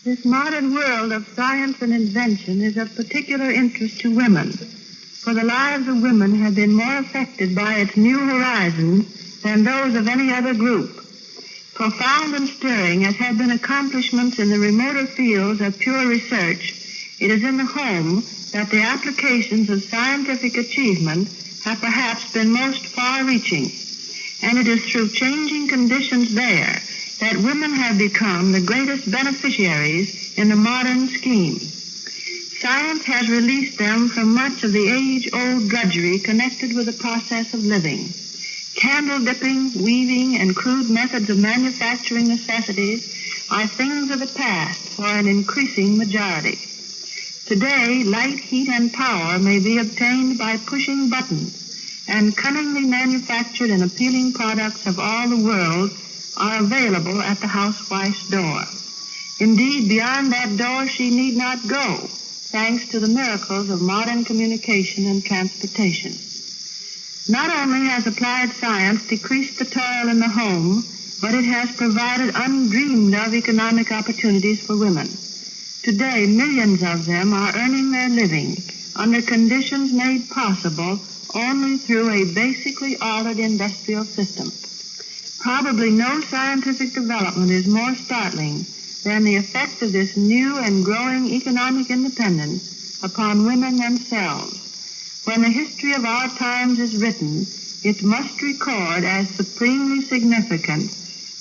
This modern world of science and invention is of particular interest to women, for the lives of women have been more affected by its new horizons than those of any other group. Profound and stirring as have been accomplishments in the remoter fields of pure research, it is in the home that the applications of scientific achievement have perhaps been most far-reaching, and it is through changing conditions there that women have become the greatest beneficiaries in the modern scheme. Science has released them from much of the age-old drudgery connected with the process of living. Candle dipping, weaving, and crude methods of manufacturing necessities are things of the past for an increasing majority. Today, light, heat, and power may be obtained by pushing buttons, and cunningly manufactured and appealing products of all the world are available at the housewife's door. Indeed, beyond that door she need not go, thanks to the miracles of modern communication and transportation. Not only has applied science decreased the toil in the home, but it has provided undreamed of economic opportunities for women. Today, millions of them are earning their living under conditions made possible only through a basically altered industrial system. Probably no scientific development is more startling than the effect of this new and growing economic independence upon women themselves. When the history of our times is written, it must record as supremely significant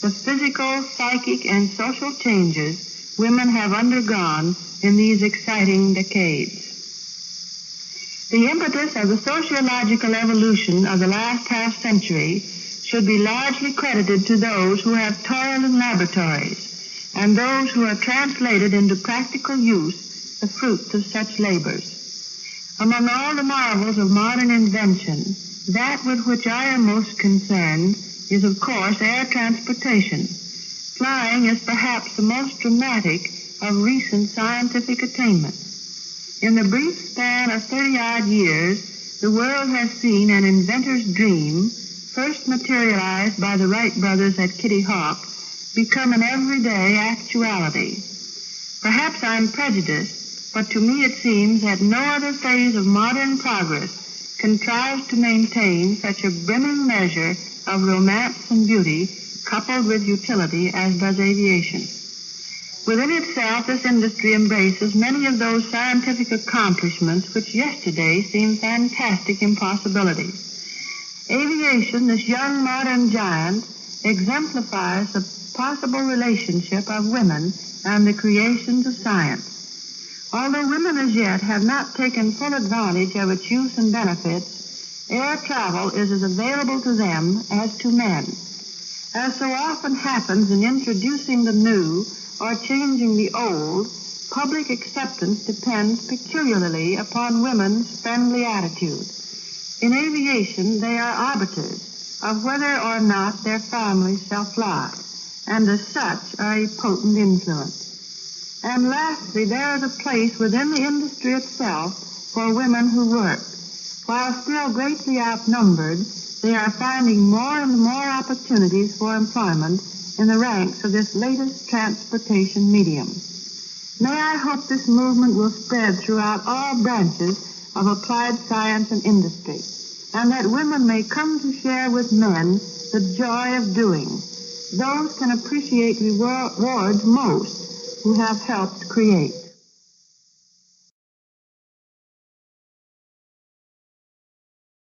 the physical, psychic, and social changes women have undergone in these exciting decades. The impetus of the sociological evolution of the last half-century should be largely credited to those who have toiled in laboratories and those who have translated into practical use the fruits of such labors. Among all the marvels of modern invention, that with which I am most concerned is, of course, air transportation. Flying is perhaps the most dramatic of recent scientific attainments. In the brief span of 30-odd years, the world has seen an inventor's dream, first materialized by the Wright brothers at Kitty Hawk, become an everyday actuality. Perhaps I'm prejudiced, but to me it seems that no other phase of modern progress contrives to maintain such a brimming measure of romance and beauty coupled with utility as does aviation. Within itself, this industry embraces many of those scientific accomplishments which yesterday seemed fantastic impossibilities. Aviation, this young modern giant, exemplifies the possible relationship of women and the creations of science. Although women as yet have not taken full advantage of its use and benefits, air travel is as available to them as to men. As so often happens in introducing the new or changing the old, public acceptance depends peculiarly upon women's friendly attitude. In aviation, they are arbiters of whether or not their families shall fly, and as such are a potent influence. And lastly, there is a place within the industry itself for women who work. While still greatly outnumbered, they are finding more and more opportunities for employment in the ranks of this latest transportation medium. May I hope this movement will spread throughout all branches of applied science and industry, and that women may come to share with men the joy of doing. Those can appreciate rewards most who have helped create.